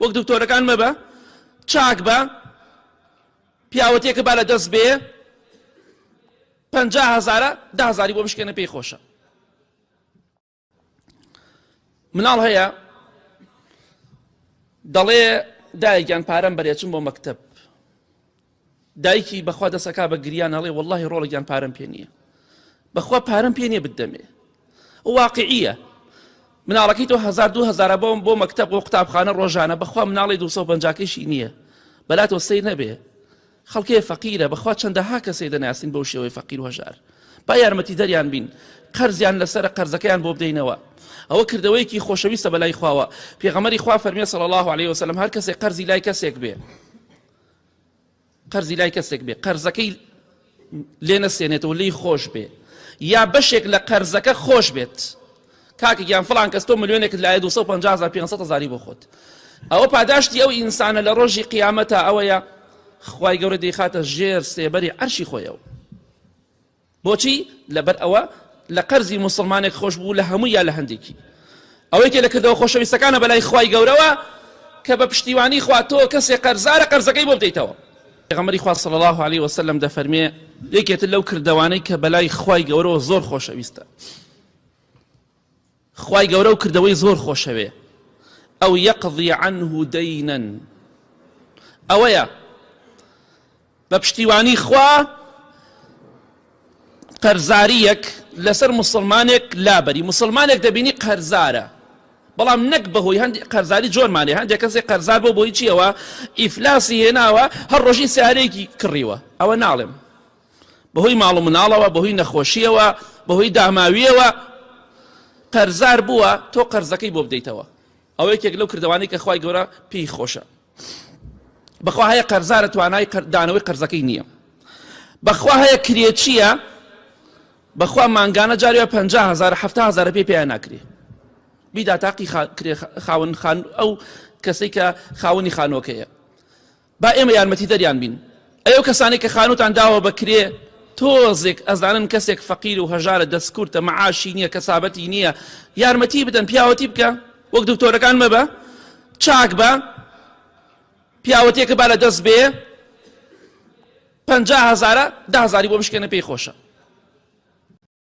وەک دکتۆرەکان مەبە چاک بە پیاوەتێکە با لە دەست بێ 50,000 10,000 بۆ بشکێنە پێی خۆشە. مناڵ هەیە دەڵێ دایکیان پارەم بەرێچم بۆ مەکتەب، دایکی بەخوا دەسەکا بە گریان هەڵێ وەڵڵاهی ڕۆڵێکیان پارەم پێ نییە، بەخوا پارەم پێ نییە بدەمێ. واقعیە مناڵەکەی تۆ 1,000-2,000 بۆ مەکتەب بۆ قوتابخانە ڕۆژانە، بەخوا مناڵی 250کەشی نییە بەلاتەوە سەی نەبێ. خەڵکێ فەقیرە، بەخوا چەندەها کەسەی دەناسین بەو شێوەی فەقیر و هەژار، با یارمەتی دەریان بین، قەرزیان لەسەرە قەرزەکەیان بۆ بدەینەوە. ئەوە کردەوەیەکی خۆشەویستە بەلای خواوە. پێغەمبەری خوا فەرمێ صلی الله عليه وسلم هەر کەسێک قەرزی لای کەسێک بێ، قەرزی لای کەسێک بێ، قەرزەکەی لێ نەسێنێتەوە لێی خۆش بێ، یا بەشێک لە قەرزەکە خۆش بێت، کاکێکیان فڵان کەس تۆ ملیۆنێکت لایە 250,000-500,000 بۆ خۆت، ئەوە پاداشتی ئەو ئینسانە لە ڕۆژی قیامەتە ئەوەیە خوای گەورە دەیخاتە ژێر سێبەری عەرشی خۆیەوە. بۆچی؟ لەبەر ئەوە لە قەرزی موسڵمانێک خۆش بوو لە هەموو یا لە هەندێکی. ئەوەی کە لەکردەوە خۆشەویستەکانە بەلای خوای گەورەوە کە بە پشتیوانی خوا تۆ کەسێک قەرزارە قەرزەکەی بۆ بدەیتەوە. پێغەمبەری خوا صلی الله عليه وسلم دەفەرمێ یەکێتر لەو کردەوانەی کە بەلای خوای گەورەوە زۆر خۆشەویستە، خوای گەورە و کردەوەی زۆر خۆشەوێ، ئەو یەقضی عنه دەینەن، ئەوەیە بە پشتیوانی خوا قەرزاریەک لەسەر مسلمانێک لابەری. مسلمانێک دەبینی قەرزارە، بەڵام نەک بەهۆی هەندێک قەرزاری جۆرمانێ، هەندێک کەسێک قەرزار بۆ بۆی چیەوە ئیفلاسی هێناوە هەر ڕۆژی سیارەیەکی کڕیوە، ئەوە ناڵێم، بەهۆی ماڵ و مناڵەوە، بەهۆی نەخۆشیەوە، بەهۆی داماویەوە قەرزار بووە، تۆ قەرزەکەی بۆ بدەیتەوە. ئەوە یەکێک لەو کردەوانەی کە خوای گەورە پێی خۆشە. بەخوا هەیە قەرزارە توانای دانەوەی قەرزەکەی نییە، بەخوا هەیە کرێچیە، بەخوا مانگانە جاریوە 50,000-70,000 پێیان ناکرێ، بیدا تاقی خاون خان ئەو کەسەی کە خاوەنی خانۆکەیە. با ئێمە یارمەتی دەریان بین. ئەو کەسانی کە خانوتان داوە بەکرێ تۆزێک ئەزانن کەسێک فەقیر و هەژارە دەستکورتە مەعاشی نییە کەسابەتی نییە، یارمەتی بدەن، پیاوەتی بکە، وەک دکتۆرەکان مەبە چاک بە پیاوەتێکە با لە دەست بێ 50,000 10,000 بۆ بشکێنە پێی خۆشە.